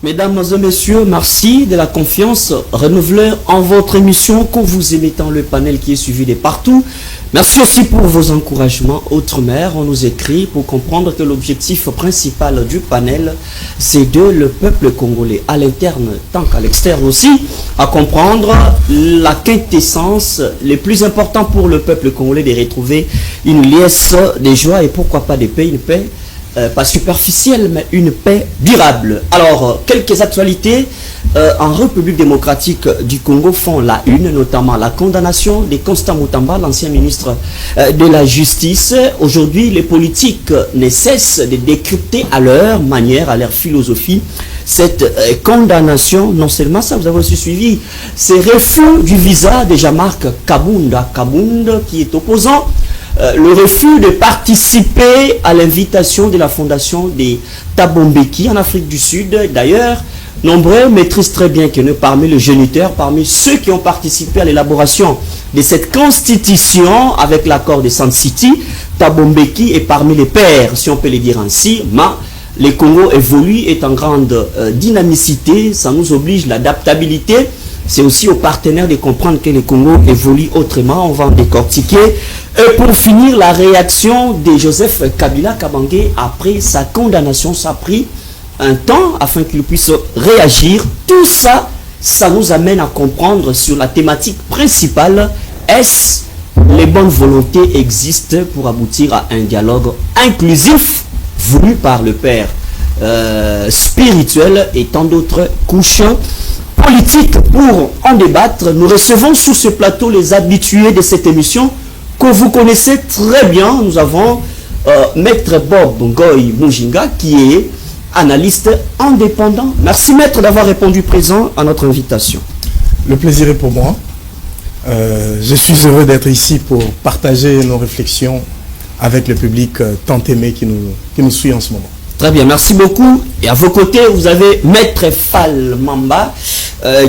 Mesdames et messieurs, merci de la confiance renouvelée en votre émission que vous émettant le panel qui est suivi de partout. Merci aussi pour vos encouragements. Outre-mer, on nous écrit pour comprendre que l'objectif principal du panel, c'est de le peuple congolais à l'interne tant qu'à l'externe aussi, à comprendre la quintessence les plus importants pour le peuple congolais de retrouver une liesse de joie et pourquoi pas de paix, une paix pas superficielle, mais une paix durable. Alors, quelques actualités en République démocratique du Congo font la une, notamment la condamnation de Constant Mutamba, l'ancien ministre de la Justice. Aujourd'hui, les politiques ne cessent de décrypter à leur manière, à leur philosophie, cette condamnation. Non seulement ça, vous avez aussi suivi ces refus du visa de Jean-Marc Kabunda, qui est opposant. Le refus de participer à l'invitation de la fondation des Thabo Mbeki en Afrique du Sud. D'ailleurs, nombreux maîtrisent très bien que parmi les géniteurs, parmi ceux qui ont participé à l'élaboration de cette constitution avec l'accord de Sun City, Thabo Mbeki est parmi les pères, si on peut le dire ainsi. Mais le Congo évolue, est en grande dynamicité, ça nous oblige l'adaptabilité. C'est aussi aux partenaires de comprendre que le Congo évolue autrement. On va en décortiquer. Et pour finir, la réaction de Joseph Kabila Kabange après sa condamnation, ça a pris un temps afin qu'il puisse réagir. Tout ça, ça nous amène à comprendre sur la thématique principale. Est-ce les bonnes volontés existent pour aboutir à un dialogue inclusif voulu par le Père spirituel et tant d'autres couches politique. Pour en débattre, nous recevons sur ce plateau les habitués de cette émission que vous connaissez très bien. Nous avons Maître Bob Ngoy Mujinga qui est analyste indépendant. Merci Maître d'avoir répondu présent à notre invitation. Le plaisir est pour moi. Je suis heureux d'être ici pour partager nos réflexions avec le public tant aimé qui nous suit en ce moment. Très bien, merci beaucoup. Et à vos côtés, vous avez Maître Fall Mamba,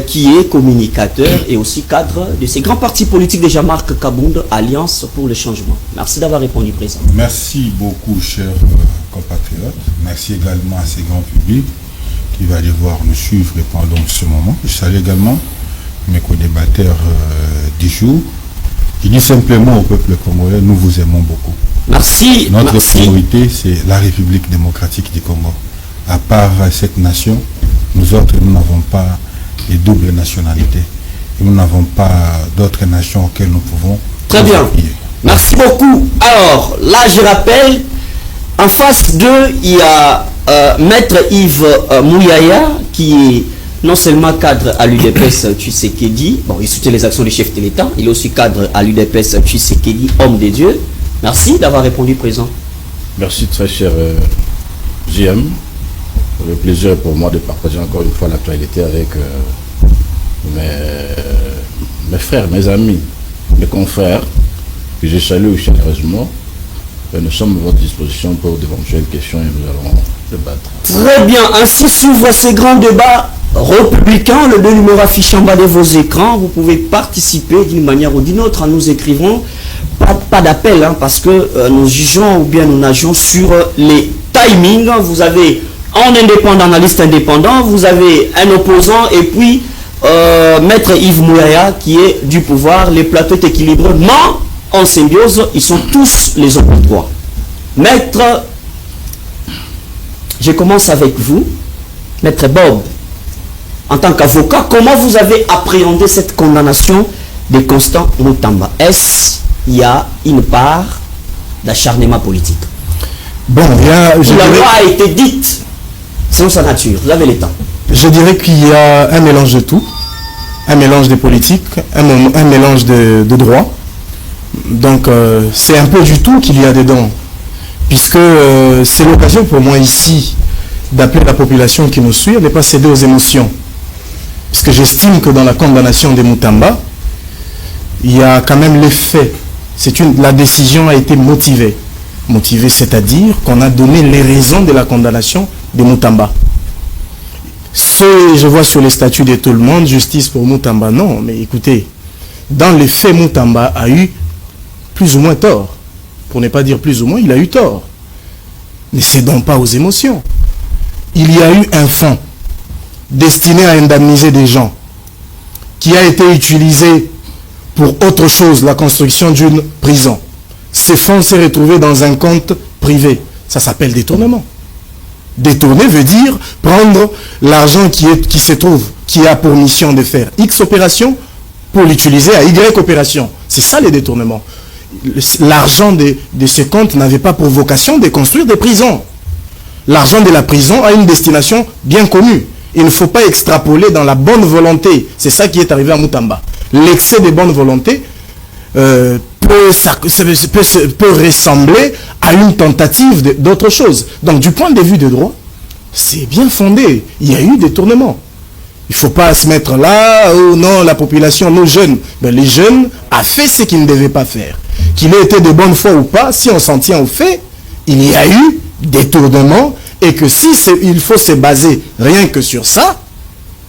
qui est communicateur et aussi cadre de ces grands partis politiques de Jean-Marc Kabunda, Alliance pour le changement. Merci d'avoir répondu présent. Merci beaucoup, chers compatriotes. Merci également à ces grands publics qui va devoir nous suivre pendant ce moment. Je salue également mes co-débatteurs du jour, qui dit simplement au peuple congolais, nous vous aimons beaucoup. Merci. Notre priorité, c'est la République démocratique du Congo. À part cette nation, nous autres, nous n'avons pas de double nationalité. Et nous n'avons pas d'autres nations auxquelles nous pouvons. Très bien. Appuyer. Merci beaucoup. Alors, là, je rappelle, en face d'eux, il y a Maître Yves Mouyaya, qui est non seulement cadre à l'UDPS Tshisekedi, bon, il soutient les actions des chefs de l'État, il est aussi cadre à l'UDPS Tshisekedi, homme de Dieu. Merci d'avoir répondu présent. Merci très cher JM. Le plaisir est pour moi de partager encore une fois l'actualité avec mes frères, mes amis, mes confrères, que je salue chaleureusement. Nous sommes à votre disposition pour d'éventuelles questions et nous allons débattre. Très bien. Ainsi s'ouvre ces grands débats républicains. Le 2 numéro affiché en bas de vos écrans. Vous pouvez participer d'une manière ou d'une autre en nous écrivant. Pas d'appel, hein, parce que nous jugeons ou bien nous nageons sur les timings. Vous avez un indépendant, analyste indépendant, vous avez un opposant et puis Maître Yves Mouyaya qui est du pouvoir. Les plateaux équilibrés, mais en symbiose, ils sont tous les autres droits. Maître, je commence avec vous. Maître Bob, en tant qu'avocat, comment vous avez appréhendé cette condamnation de Constant Mutamba? Est-ce qu'il y a une part d'acharnement politique? Bon, la loi a été dite selon sa nature. Vous avez le temps. Je dirais qu'il y a un mélange de tout. Un mélange de politique, un mélange de droit. Donc, c'est un peu du tout qu'il y a dedans. Puisque c'est l'occasion pour moi ici d'appeler la population qui nous suit à ne pas céder aux émotions. Parce que j'estime que dans la condamnation de Mutamba, il y a quand même les faits. La décision a été motivée. Motivée, c'est-à-dire qu'on a donné les raisons de la condamnation de Mutamba. Je vois sur les statuts de tout le monde, justice pour Mutamba, non. Mais écoutez, dans les faits, Mutamba a eu plus ou moins tort. Pour ne pas dire plus ou moins, il a eu tort. Ne cédons pas aux émotions. Il y a eu un fond. destiné à indemniser des gens, qui a été utilisé pour autre chose, la construction d'une prison. Ces fonds s'est retrouvé dans un compte privé. Ça s'appelle détournement. Détourner veut dire prendre l'argent qui se trouve, qui a pour mission de faire X opération, pour l'utiliser à Y opération. C'est ça les détournements. L'argent de ce compte n'avait pas pour vocation de construire des prisons. L'argent de la prison a une destination bien connue. Il ne faut pas extrapoler dans la bonne volonté. C'est ça qui est arrivé à Moutamba. L'excès de bonne volonté peut ressembler à une tentative d'autre chose. Donc du point de vue de droit, c'est bien fondé. Il y a eu détournement. Il ne faut pas se mettre là, oh non, la population, nos jeunes. Ben, les jeunes ont fait ce qu'ils ne devaient pas faire. Qu'il ait été de bonne foi ou pas, si on s'en tient au fait, il y a eu détournement, et que si il faut se baser rien que sur ça,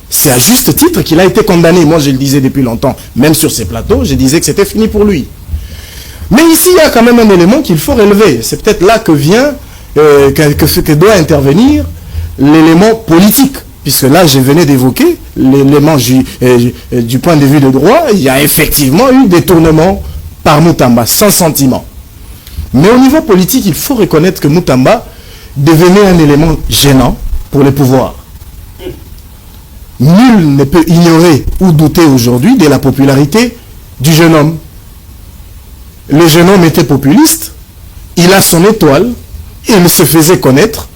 c'est à juste titre qu'il a été condamné. Moi, je le disais depuis longtemps, même sur ces plateaux, je disais que c'était fini pour lui. Mais ici, il y a quand même un élément qu'il faut relever. C'est peut-être là que vient, que doit intervenir l'élément politique. Puisque là, je venais d'évoquer l'élément du point de vue de droit, il y a effectivement eu détournement par Moutamba, sans sentiment. Mais au niveau politique, il faut reconnaître que Moutamba devenait un élément gênant pour le pouvoir. Nul ne peut ignorer ou douter aujourd'hui de la popularité du jeune homme. Le jeune homme était populiste, il a son étoile, il se faisait connaître,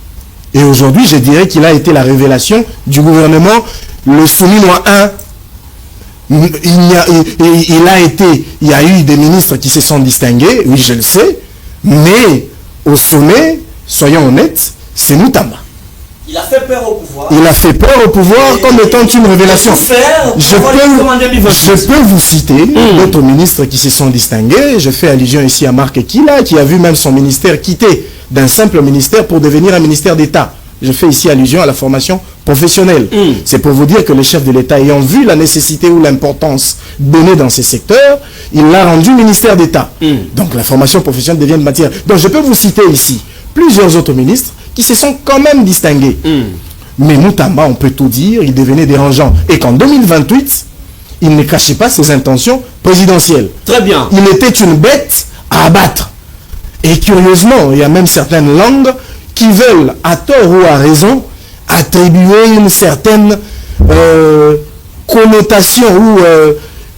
et aujourd'hui, je dirais qu'il a été la révélation du gouvernement, le Souminois 1. Il y a eu des ministres qui se sont distingués, oui, je le sais, mais au sommet, soyons honnêtes, c'est Moutamba. Il a fait peur au pouvoir. Il a fait peur au pouvoir comme étant une révélation. Je peux vous citer d'autres ministres qui se sont distingués. Je fais allusion ici à Marc Ekila, qui a vu même son ministère quitter d'un simple ministère pour devenir un ministère d'État. Je fais ici allusion à la formation professionnelle. C'est pour vous dire que le chef de l'État, ayant vu la nécessité ou l'importance donnée dans ces secteurs, il l'a rendu ministère d'État. Donc la formation professionnelle devient une matière. Donc je peux vous citer ici plusieurs autres ministres qui se sont quand même distingués. Mais Moutamba, on peut tout dire, il devenait dérangeant. Et qu'en 2028, il ne cachait pas ses intentions présidentielles. Très bien. Il était une bête à abattre. Et curieusement, il y a même certaines langues qui veulent, à tort ou à raison, attribuer une certaine connotation ou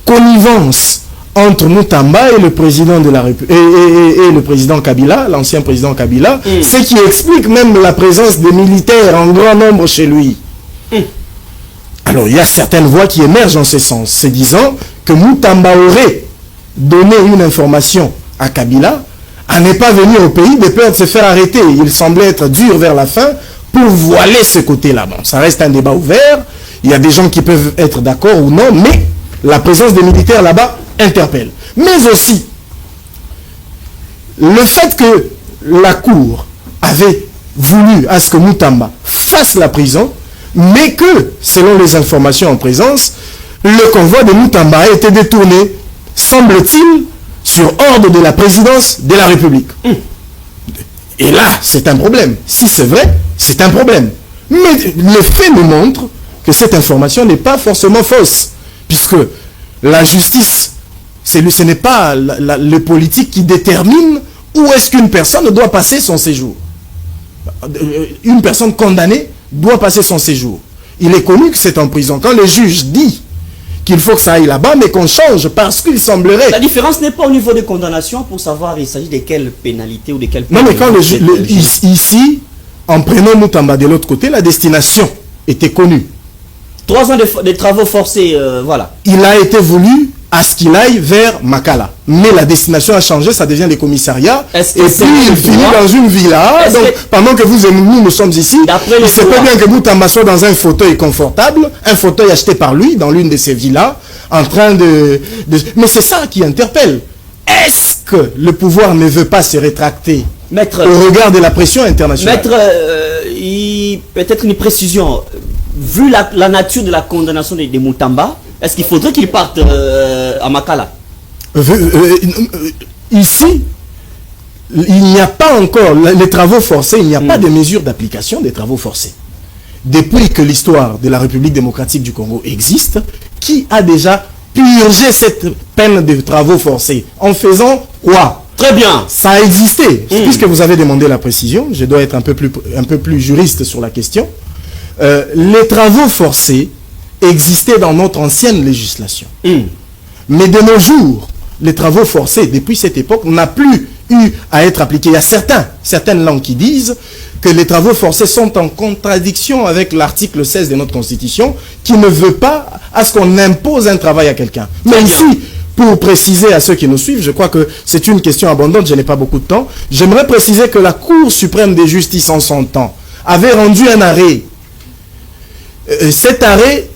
connivence entre Moutamba et le président de la République et le président Kabila, l'ancien président Kabila, ce qui explique même la présence des militaires en grand nombre chez lui. Alors il y a certaines voix qui émergent en ce sens, se disant que Moutamba aurait donné une information à Kabila à ne pas venir au pays de peur de se faire arrêter. Il semblait être dur vers la fin pour voiler ce côté-là. Bon, ça reste un débat ouvert, il y a des gens qui peuvent être d'accord ou non, mais la présence des militaires là-bas interpelle. Mais aussi, le fait que la Cour avait voulu à ce que Moutamba fasse la prison, mais que, selon les informations en présence, le convoi de Moutamba a été détourné, semble-t-il, sur ordre de la présidence de la République. Et là, c'est un problème. Si c'est vrai, c'est un problème. Mais les faits nous montrent que cette information n'est pas forcément fausse, puisque la justice, ce n'est pas le politique qui détermine où est-ce qu'une personne doit passer son séjour. Une personne condamnée doit passer son séjour. Il est connu que c'est en prison. Quand le juge dit qu'il faut que ça aille là-bas, mais qu'on change parce qu'il semblerait... La différence n'est pas au niveau des condamnations pour savoir il s'agit de quelle pénalité ou de quelle... Non, mais quand ici, en prenant Moutamba de l'autre côté, la destination était connue. 3 ans de travaux forcés, voilà. Il a été voulu à ce qu'il aille vers Makala. Mais la destination a changé, ça devient des commissariats. Et puis il finit dans une villa. Donc pendant que vous et nous sommes ici, il se peut bien que Moutamba soit dans un fauteuil confortable, un fauteuil acheté par lui dans l'une de ses villas, en train de... Mais c'est ça qui interpelle. Est-ce que le pouvoir ne veut pas se rétracter au regard de la pression internationale? Maître, peut-être une précision. Vu la nature de la condamnation de Moutamba, est-ce qu'il faudrait qu'il parte à Makala? Ici, il n'y a pas encore les travaux forcés, il n'y a pas de mesure d'application des travaux forcés. depuis que l'histoire de la République démocratique du Congo existe, qui a déjà purgé cette peine de travaux forcés? En faisant quoi? Très bien. Ça a existé. Puisque vous avez demandé la précision, je dois être un peu plus juriste sur la question. Les travaux forcés existaient dans notre ancienne législation. Mais de nos jours, les travaux forcés, depuis cette époque, n'a plus eu à être appliqués. Il y a certaines langues qui disent que les travaux forcés sont en contradiction avec l'article 16 de notre Constitution, qui ne veut pas à ce qu'on impose un travail à quelqu'un. Mais ici, pour préciser à ceux qui nous suivent, je crois que c'est une question abondante, je n'ai pas beaucoup de temps, j'aimerais préciser que la Cour suprême de justice en son temps avait rendu un arrêt. Cet arrêt,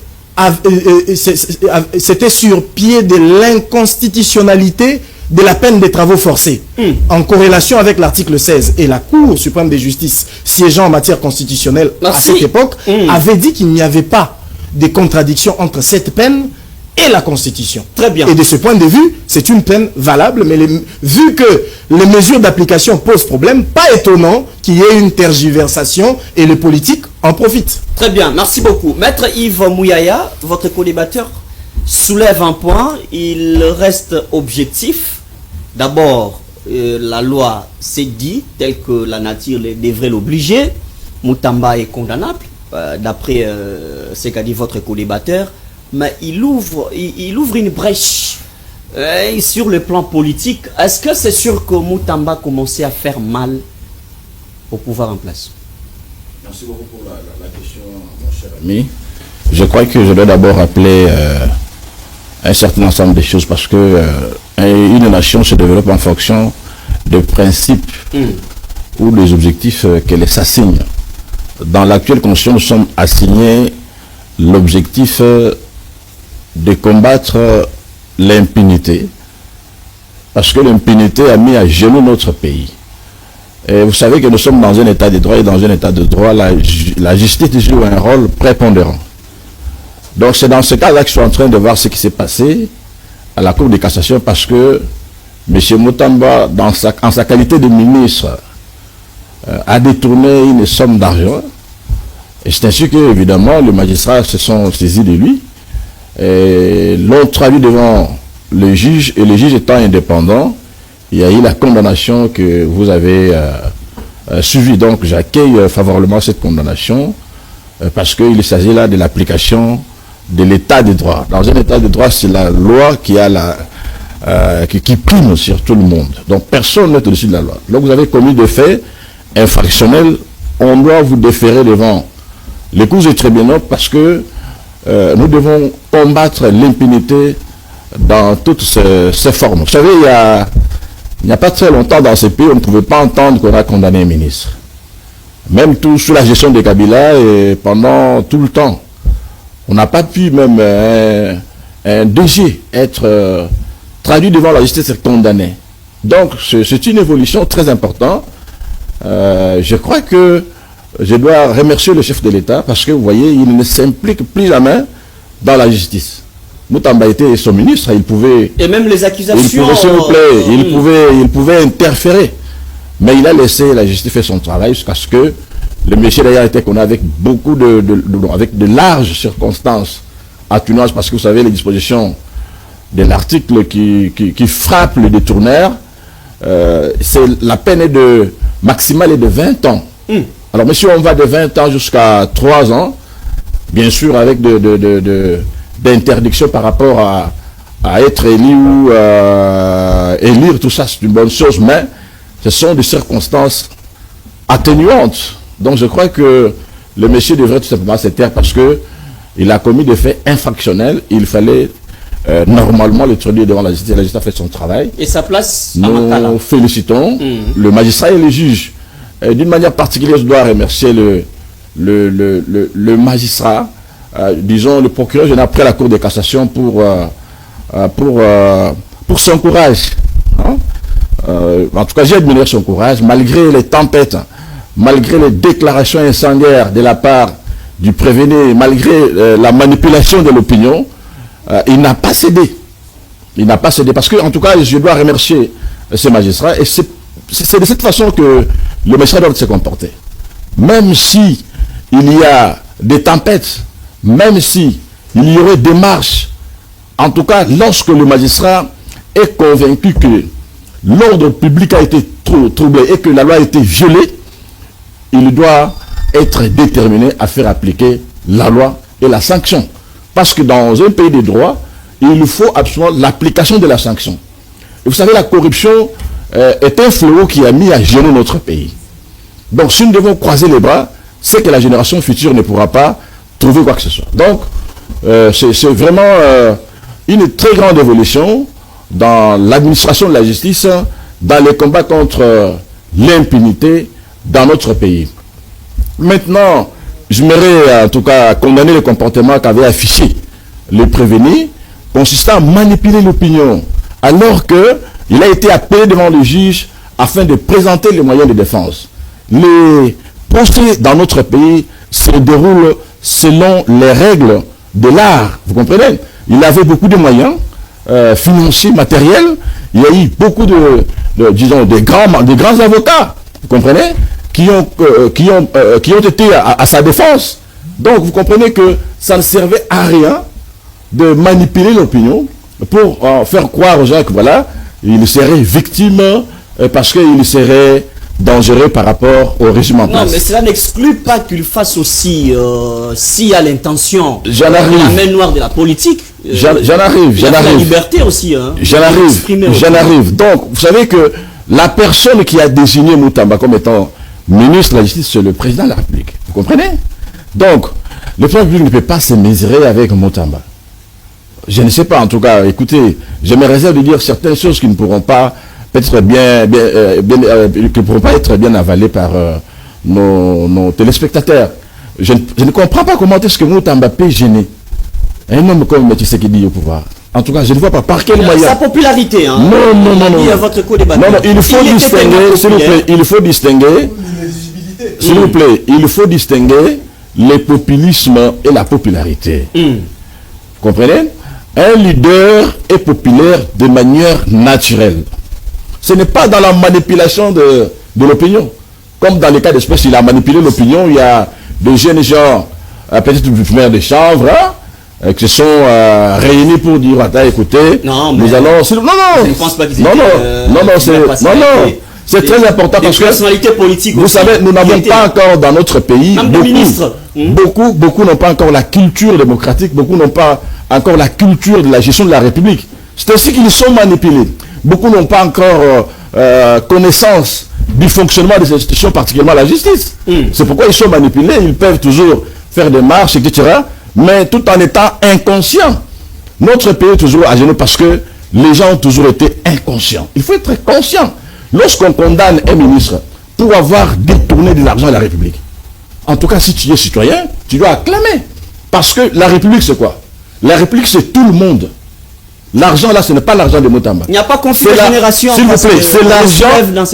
c'était sur pied de l'inconstitutionnalité de la peine des travaux forcés, en corrélation avec l'article 16. Et la Cour suprême de justice, siégeant en matière constitutionnelle à cette époque, avait dit qu'il n'y avait pas de contradiction entre cette peine et la Constitution. Très bien. Et de ce point de vue, c'est une peine valable, mais vu que les mesures d'application posent problème, pas étonnant qu'il y ait une tergiversation et les politiques en profitent. Très bien, merci beaucoup. Maître Yves Mouyaya, votre co-débatteur soulève un point, il reste objectif. D'abord, la loi s'est dit, telle que la nature devrait l'obliger. Moutamba est condamnable, d'après ce qu'a dit votre co-débatteur. Mais il ouvre une brèche sur le plan politique. Est-ce que c'est sûr que Moutamba commençait à faire mal au pouvoir en place? Merci beaucoup pour la question, mon cher ami. Je crois que je dois d'abord rappeler un certain ensemble de choses, parce que une nation se développe en fonction de principes ou des objectifs qu'elle s'assigne. Dans l'actuelle constitution, nous sommes assignés l'objectif de combattre l'impunité, parce que l'impunité a mis à genoux notre pays. Et vous savez que nous sommes dans un état de droit, et dans un état de droit, la justice joue un rôle prépondérant. Donc c'est dans ce cas-là que je suis en train de voir ce qui s'est passé à la Cour de cassation, parce que M. Moutamba, en sa qualité de ministre, a détourné une somme d'argent. Et c'est ainsi que, évidemment, les magistrats se sont saisis de lui et l'ont traduit devant le juge, et le juge étant indépendant, il y a eu la condamnation que vous avez suivie. Donc j'accueille favorablement cette condamnation, parce qu'il s'agit là de l'application de l'état de droit. Dans un état de droit, c'est la loi qui a qui prime sur tout le monde. Donc personne n'est au-dessus de la loi. Donc vous avez commis des faits infractionnels, on doit vous déférer devant les cours et tribunaux, parce que nous devons combattre l'impunité dans toutes ses formes. Vous savez, il n'y a pas très longtemps dans ce pays, on ne pouvait pas entendre qu'on a condamné un ministre. Même tout sous la gestion de Kabila, et pendant tout le temps, on n'a pas pu même un DG être traduit devant la justice et condamné. Donc c'est une évolution très importante. Je crois que je dois remercier le chef de l'État, parce que vous voyez, il ne s'implique plus jamais dans la justice. Moutamba était son ministre, il pouvait... Et même les accusations... Il pouvait interférer. Mais il a laissé la justice faire son travail, jusqu'à ce que le monsieur d'ailleurs était connu avec beaucoup avec de larges circonstances atténuantes, parce que vous savez, les dispositions de l'article qui frappe le détourneur, c'est la peine maximale est de 20 ans. Alors, monsieur, on va de 20 ans jusqu'à 3 ans, bien sûr, avec d'interdiction par rapport à être élu ou élire, tout ça, c'est une bonne chose, mais ce sont des circonstances atténuantes. Donc, je crois que le monsieur devrait tout simplement se taire, parce qu'il a commis des faits infractionnels. Il fallait normalement le traduire devant la justice. La justice a fait son travail. Et sa place à Makala. Nous félicitons le magistrat et le juge. D'une manière particulière, je dois remercier le magistrat, disons le procureur général après la Cour de cassation pour son courage. Hein? En tout cas, j'ai admiré son courage, malgré les tempêtes, malgré les déclarations incendiaires de la part du prévenu, malgré la manipulation de l'opinion, il n'a pas cédé. Il n'a pas cédé, parce que, en tout cas, je dois remercier ce magistrat, et c'est de cette façon que le magistrat doit se comporter. Même si il y a des tempêtes, même si il y aurait des marches, en tout cas lorsque le magistrat est convaincu que l'ordre public a été troublé et que la loi a été violée, il doit être déterminé à faire appliquer la loi et la sanction. Parce que dans un pays de droit, il faut absolument l'application de la sanction. Et vous savez, la corruption est un fléau qui a mis à genoux notre pays. Donc si nous devons croiser les bras, c'est que la génération future ne pourra pas trouver quoi que ce soit. Donc c'est vraiment une très grande évolution dans l'administration de la justice, dans les combats contre l'impunité dans notre pays. Maintenant, j'aimerais en tout cas condamner le comportement qu'avait affiché le prévenu, consistant à manipuler l'opinion, alors qu'il a été appelé devant le juge afin de présenter les moyens de défense. Les procès dans notre pays se déroulent selon les règles de l'art, vous comprenez? Il avait beaucoup de moyens financiers, matériels. Il y a eu beaucoup disons, des grands avocats, vous comprenez, qui ont été à sa défense. Donc vous comprenez que ça ne servait à rien de manipuler l'opinion pour faire croire aux gens que voilà, il serait victime parce qu'il serait dangereux par rapport au régime en place. Non, mais cela n'exclut pas qu'il fasse aussi, s'il y a l'intention, la main noire de la politique. J'en arrive. La liberté aussi. Hein, j'en arrive. Donc, vous savez que la personne qui a désigné Moutamba comme étant ministre de la Justice, c'est le président de la République. Vous comprenez? Donc, le président de la République ne peut pas se mesurer avec Moutamba. Je ne sais pas, en tout cas, écoutez, je me réserve de dire certaines choses qui ne pourront pas être qui ne pourront pas être bien avalées par nos téléspectateurs. Je ne comprends pas comment est-ce que Moutamba peut gêner un homme comme Tshisekedi au pouvoir. En tout cas, je ne vois pas par quel moyen. Sa popularité, hein. Non. Votre co-débatteur. Non, il faut distinguer, s'il vous plaît, il faut distinguer le populisme et la popularité. Vous comprenez? Un leader est populaire de manière naturelle. Ce n'est pas dans la manipulation de l'opinion. Comme dans les cas d'espèce, il a manipulé l'opinion. Il y a des jeunes gens, peut-être maires de chambre, qui se sont réunis pour dire, attends, écoutez, nous allons... Je ne pense pas qu'ils étaient... C'est très important parce que, vous savez, nous n'avons pas encore dans notre pays, beaucoup n'ont pas encore la culture démocratique, beaucoup n'ont pas encore la culture de la gestion de la République. C'est ainsi qu'ils sont manipulés. Beaucoup n'ont pas encore connaissance du fonctionnement des institutions, particulièrement la justice. C'est pourquoi ils sont manipulés, ils peuvent toujours faire des marches, etc., mais tout en étant inconscients. Notre pays est toujours à genoux parce que les gens ont toujours été inconscients. Il faut être conscient. Lorsqu'on condamne un ministre pour avoir détourné de l'argent de la République, en tout cas, si tu es citoyen, tu dois acclamer. Parce que la République, c'est quoi? La République, c'est tout le monde. L'argent, là, ce n'est pas l'argent de Moutamba. Il n'y a pas conflit de génération. S'il vous plaît,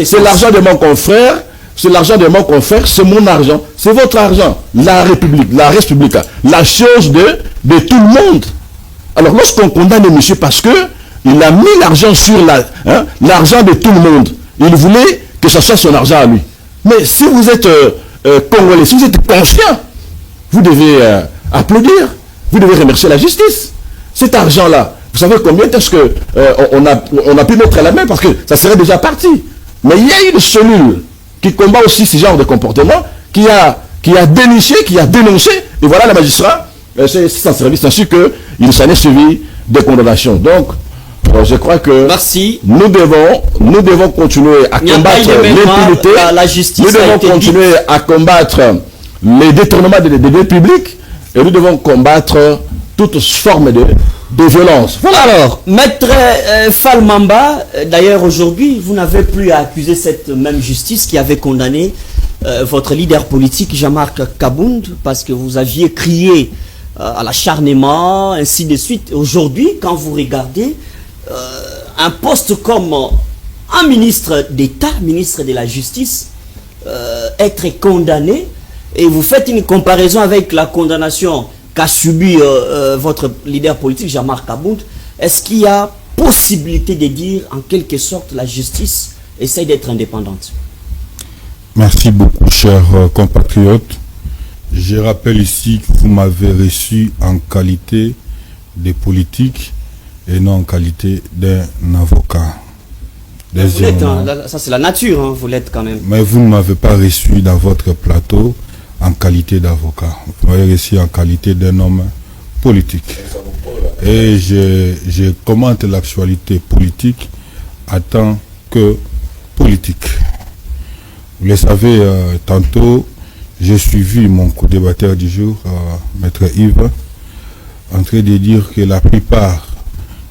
c'est l'argent de mon confrère. C'est l'argent de mon confrère, c'est mon argent. C'est votre argent. La République, la République, la chose de tout le monde. Alors, lorsqu'on condamne un monsieur parce que il a mis l'argent sur l'argent de tout le monde, il voulait que ce soit son argent à lui. Mais si vous êtes congolais, si vous êtes conscient, vous devez applaudir, vous devez remercier la justice. Cet argent-là, vous savez combien est-ce qu'on a pu mettre à la main parce que ça serait déjà parti. Mais il y a une cellule qui combat aussi ce genre de comportement, qui a déniché, qui a dénoncé, et voilà le magistrat, c'est son service, ainsi qu'il s'en est suivi des condamnations. Donc, je crois que nous devons continuer à combattre l'impunité, nous devons continuer à combattre les détournements des biens publics, et nous devons combattre toute forme de violence. Voilà. Alors, Maître Falmamba, d'ailleurs aujourd'hui, vous n'avez plus à accuser cette même justice qui avait condamné votre leader politique, Jean-Marc Kabound, parce que vous aviez crié à l'acharnement, ainsi de suite. Aujourd'hui, quand vous regardez un poste comme un ministre d'État, ministre de la Justice, être condamné, et vous faites une comparaison avec la condamnation qu'a subi votre leader politique, Jean-Marc Kabound, est-ce qu'il y a possibilité de dire, en quelque sorte, la justice essaie d'être indépendante? Merci beaucoup, chers compatriotes. Je rappelle ici que vous m'avez reçu en qualité de politique et non en qualité d'un avocat. Vous l'êtes, hein, ça c'est la nature, hein, vous l'êtes quand même. Mais vous ne m'avez pas reçu dans votre plateau en qualité d'avocat. Vous m'avez reçu en qualité d'un homme politique. Et je commente l'actualité politique en tant que politique. Vous le savez, tantôt, j'ai suivi mon co-débatteur du jour, Maître Yves, en train de dire que la plupart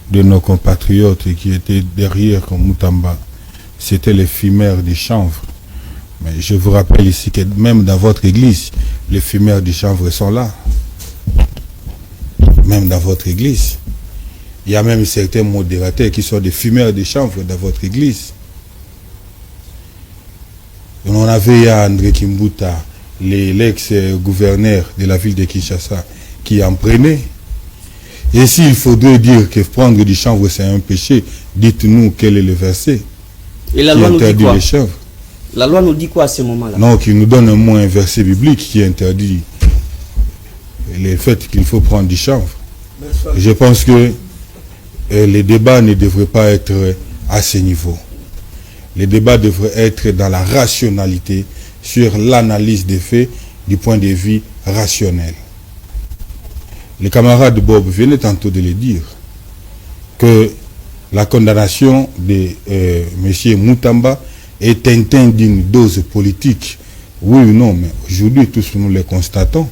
de nos compatriotes qui étaient derrière comme Moutamba, c'était les fumeurs du chanvre. Mais je vous rappelle ici que même dans votre église, les fumeurs du chanvre sont là. Même dans votre église. Il y a même certains modérateurs qui sont des fumeurs de chanvre dans votre église. Et on avait André Kimbuta, l'ex-gouverneur de la ville de Kinshasa, qui en prenait. Et s'il faudrait dire que prendre du chanvre c'est un péché, dites-nous quel est le verset. Et la loi nous dit quoi? La loi nous dit quoi à ce moment-là? Non, qui nous donne au moins un verset biblique qui interdit le fait qu'il faut prendre du chanvre. Je pense que les débats ne devraient pas être à ce niveau. Les débats devraient être dans la rationalité, sur l'analyse des faits du point de vue rationnel. Les camarades de Bob venaient tantôt de le dire, que la condamnation de M. Moutamba est teintée d'une dose politique. Oui ou non, mais aujourd'hui, tous nous le constatons.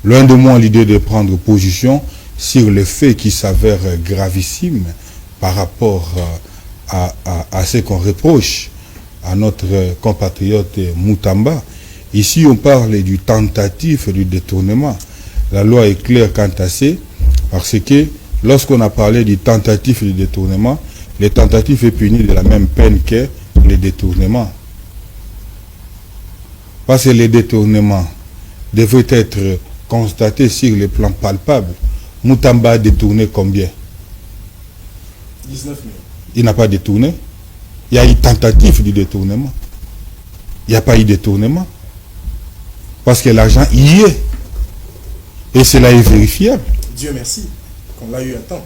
Loin de moi l'idée de prendre position sur le fait qui s'avère gravissime par rapport à ce qu'on reproche à notre compatriote Moutamba. Ici, on parle du tentative du détournement. La loi est claire quant à ça, parce que lorsqu'on a parlé du tentative du détournement, le tentative est puni de la même peine que le détournement. Parce que le détournement devrait être constaté sur le plan palpable. Moutamba a détourné combien? 19 000. Il n'a pas détourné. Il y a eu tentative du détournement. Il n'y a pas eu détournement. Parce que l'argent y est. Et cela est vérifiable. Dieu merci, qu'on l'a eu un temps.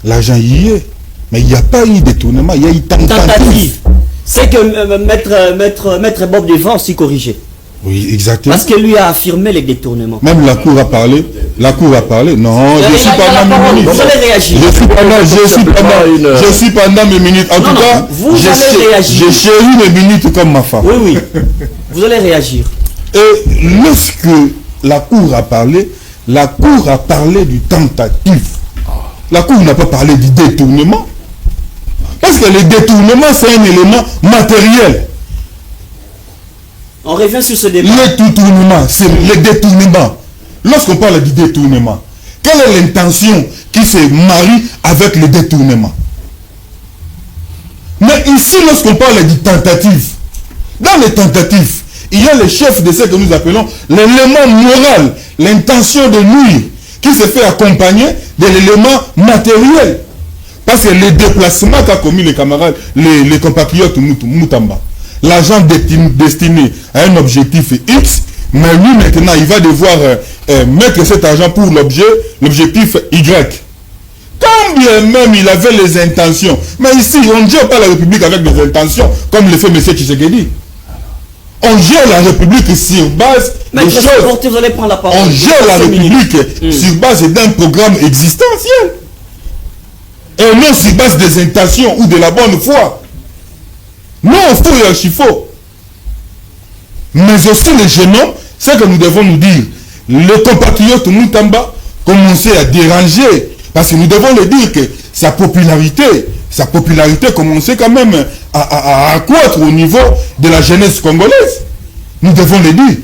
L'argent y est. Mais il n'y a pas eu détournement, il y a eu tentative. C'est que maître Bob devant s'y corriger. Oui, exactement. Parce que lui a affirmé les détournements. Même la Cour a parlé. La Cour a parlé. Non, je suis pendant mes minutes. Vous allez réagir. Je suis pendant mes minutes. En tout cas, vous allez réagir. Je chéris mes minutes comme ma femme. Oui, oui. Vous allez réagir. Et lorsque la Cour a parlé du tentative. La Cour n'a pas parlé du détournement. Parce que le détournement, c'est un élément matériel. On revient sur ce débat. Le détournement, c'est le détournement. Lorsqu'on parle du détournement, quelle est l'intention qui se marie avec le détournement? Mais ici, lorsqu'on parle du tentative, dans les tentatives, il y a le chef de ce que nous appelons l'élément moral, l'intention de nuire, qui se fait accompagner de l'élément matériel. Parce que les déplacements qu'a commis les camarades, les compatriotes Moutamba, l'argent destiné à un objectif X, mais lui maintenant il va devoir mettre cet argent pour l'objectif Y. Quand bien même il avait les intentions, mais ici on ne gère pas la République avec des intentions, comme le fait M. Tshisekedi. On gère la République sur base de choses. Vous allez prendre la parole. On gère la République sur base d'un programme existentiel. Et non sur base des intentions ou de la bonne foi. Non, faux et archi-faux. Mais aussi les jeunes hommes, c'est que nous devons nous dire, les compatriotes Moutamba commençaient à déranger. Parce que nous devons le dire que sa popularité commençait quand même à accroître au niveau de la jeunesse congolaise. Nous devons le dire.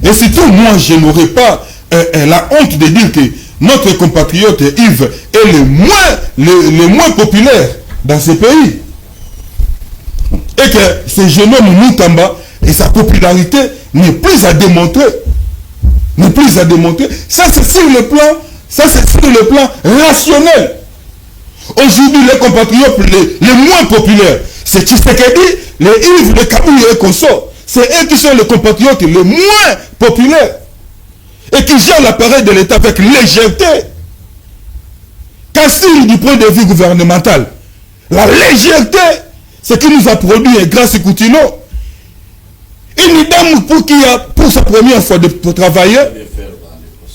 Et surtout, moi, je n'aurais pas la honte de dire que notre compatriote Yves est le moins populaire dans ce pays. Et que ce jeune homme Moutamba et sa popularité n'est plus à démontrer. Ça, c'est sur le plan rationnel. Aujourd'hui, les compatriotes les moins populaires, c'est Tshisekedi, les Yves, les Kabouya et consorts. C'est eux qui sont les compatriotes les moins populaires et qui gèrent l'appareil de l'État avec légèreté. Cassure du point de vue gouvernemental. La légèreté, c'est ce qui nous a produit grâce à Coutinho. Une dame pour sa première fois pour travailler.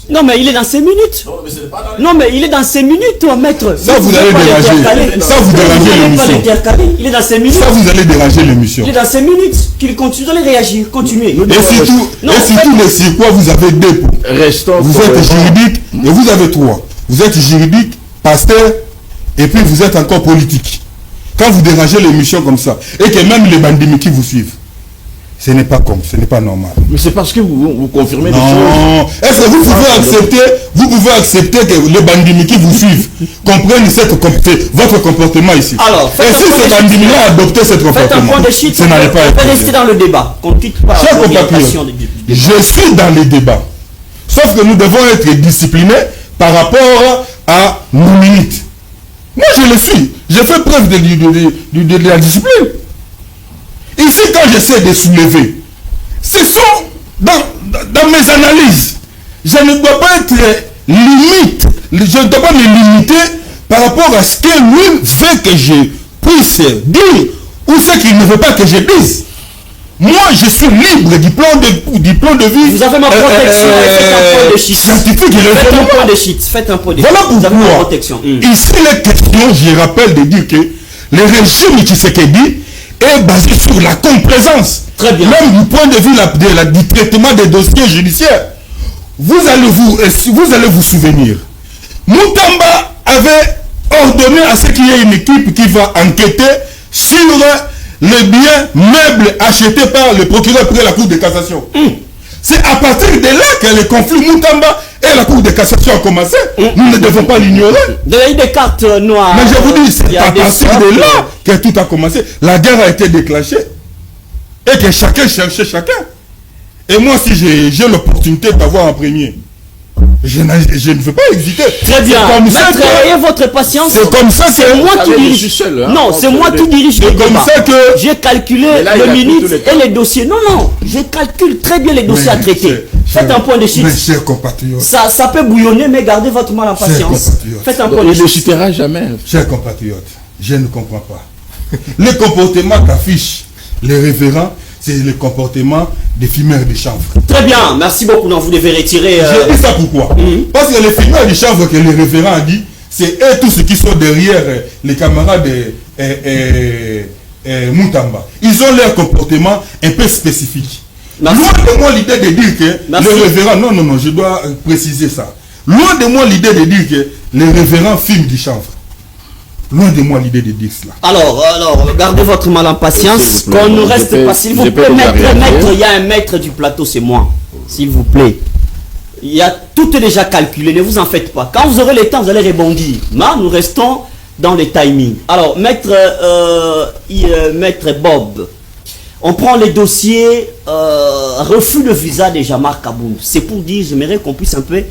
Non, mais il est dans ses minutes. Non, mais il est dans ses minutes, toi, maître. Ça, vous allez déranger. Ça, vous dérangez l'émission. Il est dans ses minutes. Ça, vous allez déranger l'émission. Il est dans ses minutes. Qu'il continue de réagir. Continuez. Et surtout, les circuits, vous avez deux pots. Vous êtes juridique et vous avez trois. Vous êtes juridique, pasteur, et puis vous êtes encore politique. Quand vous dérangez l'émission comme ça, et que même les bandits qui vous suivent, ce n'est pas normal. Mais c'est parce que vous confirmez des choses. Non. Est-ce que vous pouvez accepter que les bandits qui vous suivent comprennent votre comportement ici? Alors, et si ces bandits ont adopté ce comportement, faites un point de shit. ça n'allait pas être. On peut rester dans le débat. Qu'on quitte pas l'orientation du débat. Je suis dans les débats. Sauf que nous devons être disciplinés par rapport à nos minutes. Moi, je le suis. J'ai fait preuve de la discipline. Ici, quand j'essaie de soulever, ce sont dans mes analyses. Je ne dois pas être limite. Je ne dois pas me limiter par rapport à ce que lui veut que je puisse dire ou ce qu'il ne veut pas que je dise. Moi, je suis libre du plan de vue. Vous avez ma protection. Faites un point de shit. Scientifique. Faites un point de shit. Faites un point de shit. Voilà pourquoi. Vous avez ma protection. Ici, les questions, je rappelle de dire que le régime Tshisekedi est basé sur la complaisance. Très bien. Même du point de vue du traitement des dossiers judiciaires. Vous allez vous souvenir. Moutamba avait ordonné à ce qu'il y ait une équipe qui va enquêter sur les biens meubles achetés par le procureur près la Cour de cassation. C'est à partir de là que le conflit Moutamba et la Cour de cassation a commencé. Nous ne devons pas l'ignorer. Il y a eu des cartes noires. Mais je vous dis, c'est à partir de là que tout a commencé. La guerre a été déclenchée et que chacun cherchait chacun. Et moi, si j'ai l'opportunité d'avoir un premier, je ne veux pas hésiter. Très bien. Maître, ayez votre patience. C'est comme ça que c'est moi qui dirige. Non, c'est moi qui dirige le débat. C'est comme ça que j'ai calculé les minutes et les dossiers. Non, je calcule très bien les dossiers à traiter. Faites un point de shit. Mes chers compatriotes. Ça peut bouillonner, mais gardez votre mal en patience. Faites un point de shit. Il ne citera jamais. Chers compatriotes, je ne comprends pas. Le comportement qu'affichent les révérends, c'est le comportement des fumeurs de chanvre. Très bien, merci beaucoup. Non, vous devez retirer. Je dis ça pourquoi? Parce que les fumeurs de chanvre que les révérends ont dit, c'est eux tous ceux qui sont derrière les camarades de Moutamba. Ils ont leur comportement un peu spécifique. Merci. Loin de moi l'idée de dire que les révérends, non, je dois préciser ça. Loin de moi l'idée de dire que les révérends fument du chanvre. Loin de moi l'idée de dire cela. Alors, gardez votre mal en patience. Qu'on ne reste pas, s'il vous plaît, maître, il y a un maître du plateau, c'est moi. S'il vous plaît. Tout est déjà calculé, ne vous en faites pas. Quand vous aurez le temps, vous allez rebondir. Mais nous restons dans les timings. Alors, maître Bob, on prend les dossiers refus de visa de Jean-Marc Kaboum. C'est pour dire, j'aimerais qu'on puisse un peu...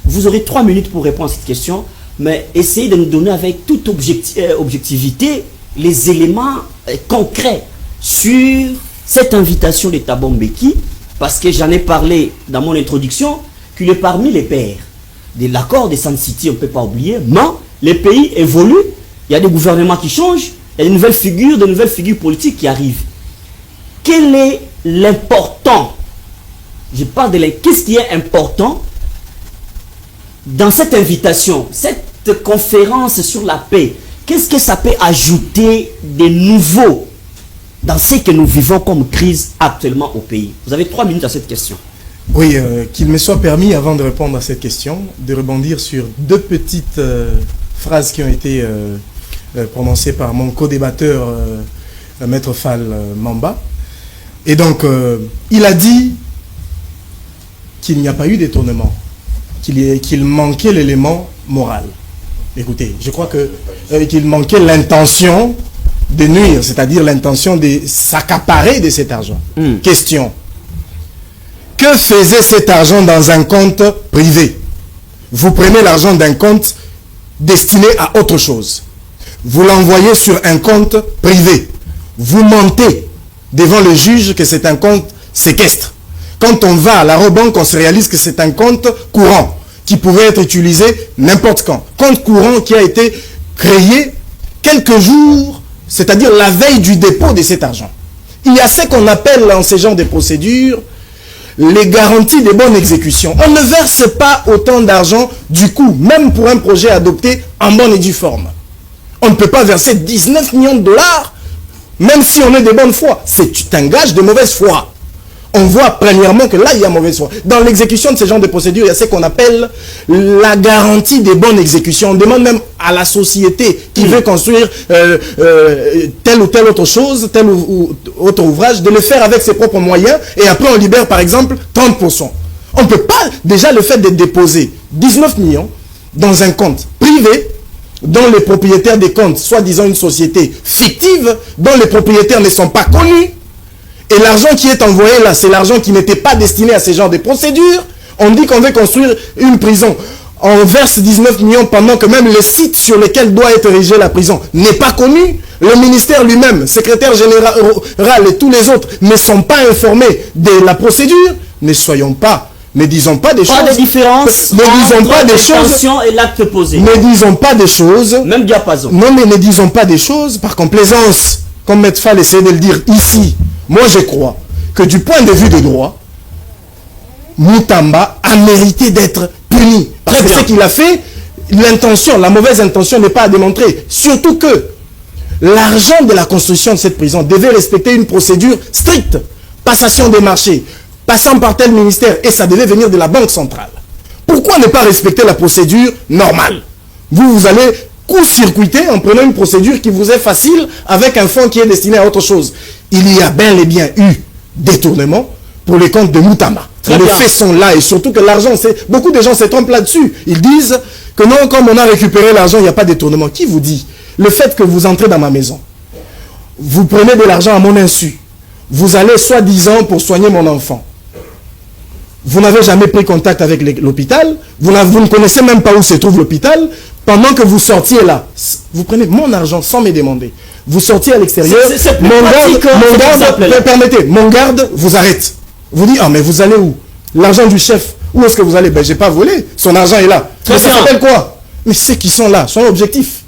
Vous aurez 3 minutes pour répondre à cette question. Mais essayez de nous donner avec toute objectivité les éléments concrets sur cette invitation de Thabo Mbeki, parce que j'en ai parlé dans mon introduction, qu'il est parmi les pairs de l'accord de Sun City, on ne peut pas oublier, mais les pays évoluent, il y a des gouvernements qui changent, il y a de nouvelles figures politiques qui arrivent. Quel est l'important? Je parle de qu'est-ce qui est important dans cette invitation, cette conférence sur la paix? Qu'est-ce que ça peut ajouter de nouveau dans ce que nous vivons comme crise actuellement au pays? Vous avez 3 minutes à cette question. Oui, qu'il me soit permis, avant de répondre à cette question, de rebondir sur 2 petites phrases qui ont été prononcées par mon co-débatteur, Maître Fall Mamba. Et donc, il a dit qu'il n'y a pas eu détournement, qu'il manquait l'élément moral. Écoutez, je crois qu'il manquait l'intention de nuire, c'est-à-dire l'intention de s'accaparer de cet argent. Question. Que faisait cet argent dans un compte privé? Vous prenez l'argent d'un compte destiné à autre chose. Vous l'envoyez sur un compte privé. Vous mentez devant le juge que c'est un compte séquestre. Quand on va à la Robank, on se réalise que c'est un compte courant qui pouvait être utilisé n'importe quand. Compte courant qui a été créé quelques jours, c'est-à-dire la veille du dépôt de cet argent. Il y a ce qu'on appelle en ces genres de procédures les garanties de bonne exécution. On ne verse pas autant d'argent du coup, même pour un projet adopté en bonne et due forme. On ne peut pas verser 19 millions de dollars, même si on est de bonne foi. C'est un gage de mauvaise foi. On voit premièrement que là, il y a mauvaise foi. Dans l'exécution de ce genre de procédures, il y a ce qu'on appelle la garantie des bonnes exécutions. On demande même à la société qui veut construire telle ou telle autre chose, tel ou autre ouvrage, de le faire avec ses propres moyens, et après on libère par exemple 30%. On ne peut pas, déjà le fait de déposer 19 millions dans un compte privé, dont les propriétaires des comptes, soi-disant une société fictive, dont les propriétaires ne sont pas connus, et l'argent qui est envoyé là, c'est l'argent qui n'était pas destiné à ce genre de procédures. On dit qu'on veut construire une prison. On verse 19 millions pendant que même le site sur lequel doit être érigée la prison n'est pas connu. Le ministère lui-même, secrétaire général et tous les autres ne sont pas informés de la procédure. Ne disons pas des choses. Pas de différence entre l'intention et l'acte posé. Ne disons pas des choses. Même diapason. Non, mais ne disons pas des choses par complaisance. Comme Maître Fall essayait de le dire ici. Moi, je crois que du point de vue de droit, Moutamba a mérité d'être puni. Parce que ce qu'il a fait, l'intention, la mauvaise intention n'est pas à démontrer. Surtout que l'argent de la construction de cette prison devait respecter une procédure stricte. Passation des marchés, passant par tel ministère, et ça devait venir de la Banque centrale. Pourquoi ne pas respecter la procédure normale? Vous allez court-circuiter en prenant une procédure qui vous est facile avec un fonds qui est destiné à autre chose. Il y a bel et bien eu détournement pour les comptes de Moutamba. Les faits sont là, et surtout que l'argent, beaucoup de gens se trompent là-dessus. Ils disent que non, comme on a récupéré l'argent, il n'y a pas de détournement. Qui vous dit? Le fait que vous entrez dans ma maison, vous prenez de l'argent à mon insu, vous allez soi-disant pour soigner mon enfant. Vous n'avez jamais pris contact avec l'hôpital, vous ne connaissez même pas où se trouve l'hôpital. Pendant que vous sortiez là, vous prenez mon argent sans me demander. Vous sortiez à l'extérieur, mon garde vous arrête. Vous dit, ah mais vous allez où? L'argent du chef, où est-ce que vous allez? Ben j'ai pas volé, son argent est là. Mais ça s'appelle quoi? Mais ceux qui sont là sont objectifs.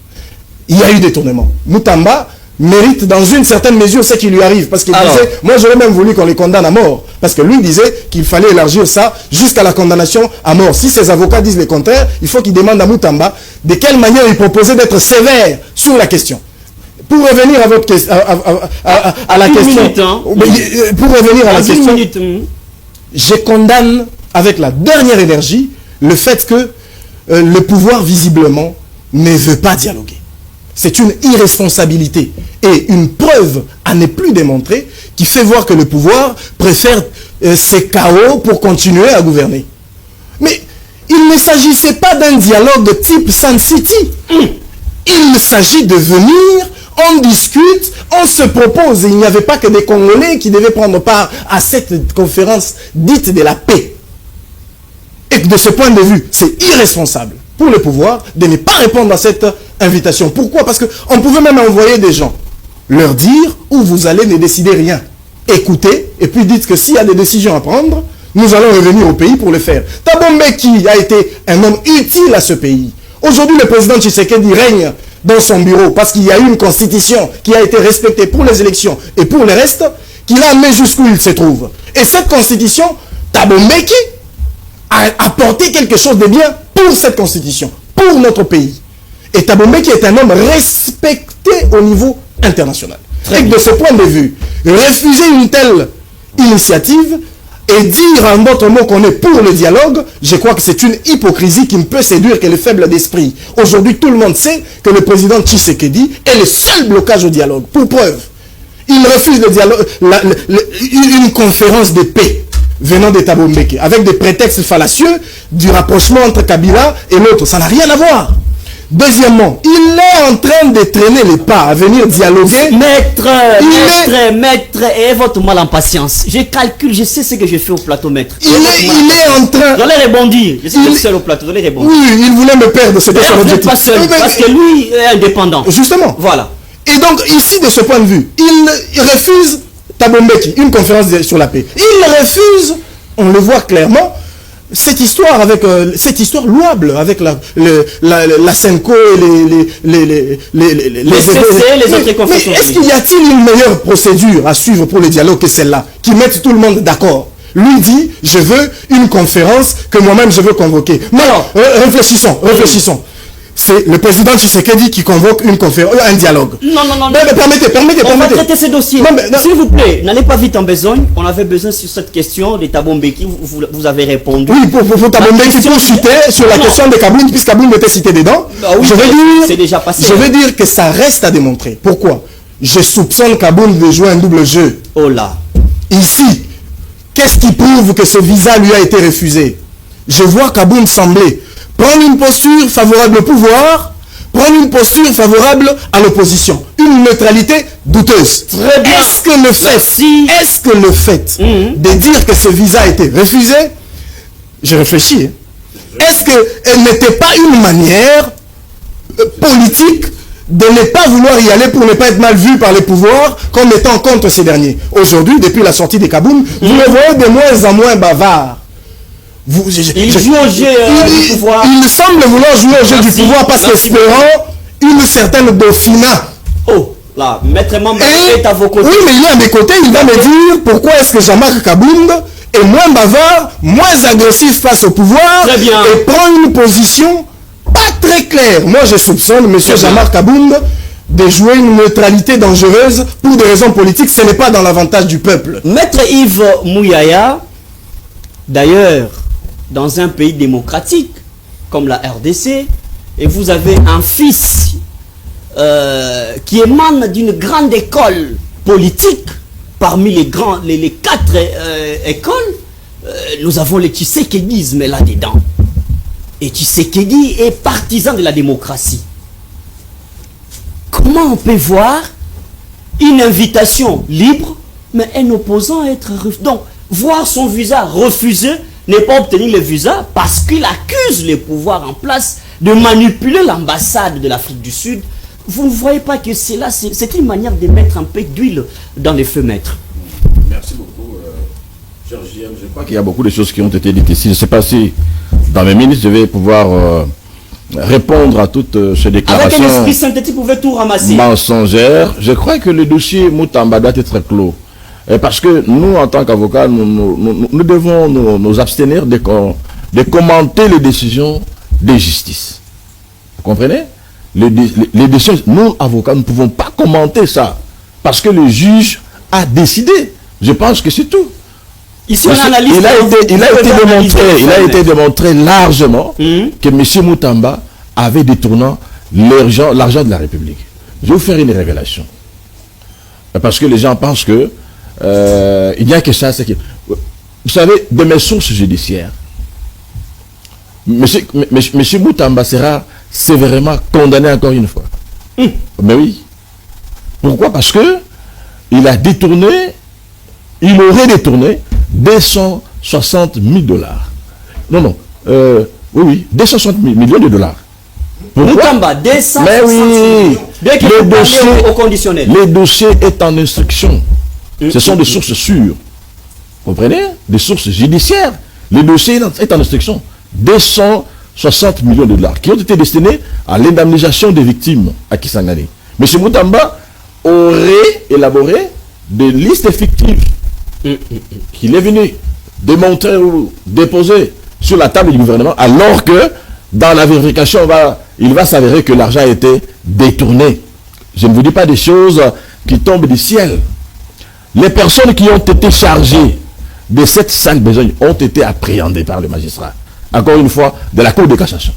Il y a eu détournement. Moutamba mérite dans une certaine mesure ce qui lui arrive. Parce qu'il disait, moi j'aurais même voulu qu'on les condamne à mort. Parce que lui disait qu'il fallait élargir ça jusqu'à la condamnation à mort. Si ses avocats disent le contraire, il faut qu'il demande à Moutamba de quelle manière il proposait d'être sévère sur la question. Pour revenir à votre question, à la question, pour revenir à la question, je condamne avec la dernière énergie le fait que le pouvoir visiblement ne veut pas dialoguer. C'est une irresponsabilité et une preuve à ne plus démontrer qui fait voir que le pouvoir préfère ses chaos pour continuer à gouverner. Mais il ne s'agissait pas d'un dialogue type Sun City. Il s'agit de venir, on discute, on se propose. Et il n'y avait pas que des Congolais qui devaient prendre part à cette conférence dite de la paix. Et de ce point de vue, c'est irresponsable pour le pouvoir de ne pas répondre à cette invitation. Pourquoi? Parce qu'on pouvait même envoyer des gens, leur dire où vous allez ne décider rien. Écoutez, et puis dites que s'il y a des décisions à prendre, nous allons revenir au pays pour le faire. Thabo Mbeki a été un homme utile à ce pays. Aujourd'hui, le président Tshisekedi règne dans son bureau parce qu'il y a eu une constitution qui a été respectée pour les élections et pour le reste, qui l'a amené jusqu'où il se trouve. Et cette constitution, Thabo Mbeki a apporté quelque chose de bien pour cette constitution, pour notre pays. Et Thabo Mbeki est un homme respecté au niveau international. Et de ce point de vue, refuser une telle initiative et dire en d'autres mots qu'on est pour le dialogue, je crois que c'est une hypocrisie qui ne peut séduire que les faibles d'esprit. Aujourd'hui, tout le monde sait que le président Tshisekedi est le seul blocage au dialogue. Pour preuve, il refuse le dialogue, une conférence de paix venant de Thabo Mbeki, avec des prétextes fallacieux du rapprochement entre Kabila et l'autre. Ça n'a rien à voir. Deuxièmement, il est en train de traîner les pas à venir dialoguer. Maître, et votre mal en patience. Je calcule, je sais ce que je fais au plateau, maître. Il est en train... J'allais rebondir. Je suis seul au plateau, j'allais rebondir. Oui, il voulait me perdre, c'était son objectif. Pas seul, parce que lui est indépendant. Justement. Voilà. Et donc, ici, de ce point de vue, il refuse Thabo Mbeki, une conférence sur la paix. Il refuse, on le voit clairement, cette histoire cette histoire louable avec la Senco et les autres conférences. Mais est-ce qu'il y a-t-il une meilleure procédure à suivre pour le dialogue que celle-là, qui mette tout le monde d'accord? Lui dit, je veux une conférence que moi-même je veux convoquer. Mais alors, réfléchissons. C'est le président Tshisekedi qui convoque une conférence, un dialogue. Non. Mais permettez. On va traiter ce dossier. S'il vous plaît, n'allez pas vite en besogne. On avait besoin sur cette question de Thabo Mbeki. Vous avez répondu. Oui, pour Thabo Mbeki, pour citer sur la question de Kaboun, puisque Kaboun était cité dedans. Bah oui, c'est déjà passé. Je veux dire que ça reste à démontrer. Pourquoi? Je soupçonne Kaboun de jouer un double jeu. Oh là. Ici, qu'est-ce qui prouve que ce visa lui a été refusé? Je vois Kaboun sembler prendre une posture favorable au pouvoir, prendre une posture favorable à l'opposition. Une neutralité douteuse. Très bien. Est-ce que le fait de dire que ce visa a été refusé, je réfléchis, est-ce qu'elle n'était pas une manière politique de ne pas vouloir y aller pour ne pas être mal vu par les pouvoirs comme étant contre ces derniers? Aujourd'hui, depuis la sortie des Kaboun, vous le voyez de moins en moins bavard. Il joue au jeu du pouvoir. Il semble vouloir jouer au jeu du pouvoir parce qu'espérant une certaine dauphinat. Oh, là, Maître Mamba est à vos côtés. Oui, mais il est à mes côtés, il va me dire pourquoi est-ce que Jean-Marc Kabound est moins bavard, moins agressif face au pouvoir et prend une position pas très claire. Moi, je soupçonne M. Jean-Marc Kabound de jouer une neutralité dangereuse pour des raisons politiques. Ce n'est pas dans l'avantage du peuple. Maître Yves Mouyaya, d'ailleurs, dans un pays démocratique comme la RDC, et vous avez un fils qui émane d'une grande école politique, parmi les 4 écoles, nous avons le Tshisekedisme là-dedans. Et Tshisekedi est partisan de la démocratie. Comment on peut voir une invitation libre, mais un opposant être refusé? Donc, voir son visa refusé, ne pas obtenir le visa parce qu'il accuse les pouvoirs en place de manipuler l'ambassade de l'Afrique du Sud. Vous ne voyez pas que c'est une manière de mettre un peu d'huile dans les feux, maître? Merci beaucoup, cher JM. Je crois qu'il y a beaucoup de choses qui ont été dites ici. Je ne sais pas si, dans mes minutes, je vais pouvoir répondre à toutes ces déclarations. Avec un esprit synthétique, vous pouvez tout ramasser. Mensongères. Je crois que le dossier Moutamba doit être clos. Parce que nous, en tant qu'avocats, nous devons nous abstenir de commenter les décisions de justice. Vous comprenez? Les décisions, nous, avocats, nous ne pouvons pas commenter ça. Parce que le juge a décidé. Je pense que c'est tout. Ici, on analyse. Il a été démontré largement que M. Moutamba avait détourné l'argent de la République. Je vais vous faire une révélation. Parce que les gens pensent que il n'y a que ça. Vous savez, de mes sources judiciaires, M. Moutamba sera sévèrement condamné encore une fois. Mais oui. Pourquoi? Parce que il aurait détourné 260 000 dollars. Non. Oui, 260 millions de dollars. Moutamba, 260 mais oui, millions. Bien qu'il au conditionnel. Le dossier est en instruction. Ce sont des sources sûres. Vous comprenez? Des sources judiciaires. Le dossier est en instruction. 260 millions de dollars qui ont été destinés à l'indemnisation des victimes à Kisangani. M. Moutamba aurait élaboré des listes fictives qu'il est venu démontrer ou déposer sur la table du gouvernement, alors que dans la vérification, il va s'avérer que l'argent a été détourné. Je ne vous dis pas des choses qui tombent du ciel. Les personnes qui ont été chargées de cette sainte besogne ont été appréhendées par le magistrat. Encore une fois, de la Cour de cassation.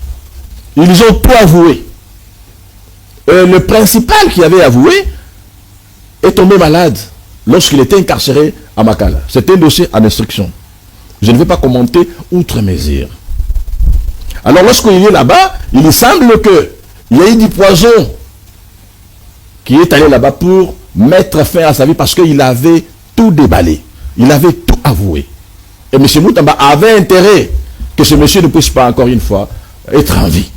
Ils ont tout avoué. Le principal qui avait avoué est tombé malade lorsqu'il était incarcéré à Makala. C'était un dossier en instruction. Je ne vais pas commenter outre mesure. Alors lorsqu'il est là-bas, il semble qu'il y a eu du poison qui est allé là-bas pour mettre fin à sa vie parce qu'il avait tout déballé. Il avait tout avoué. Et M. Moutamba avait intérêt que ce monsieur ne puisse pas, encore une fois, être en vie.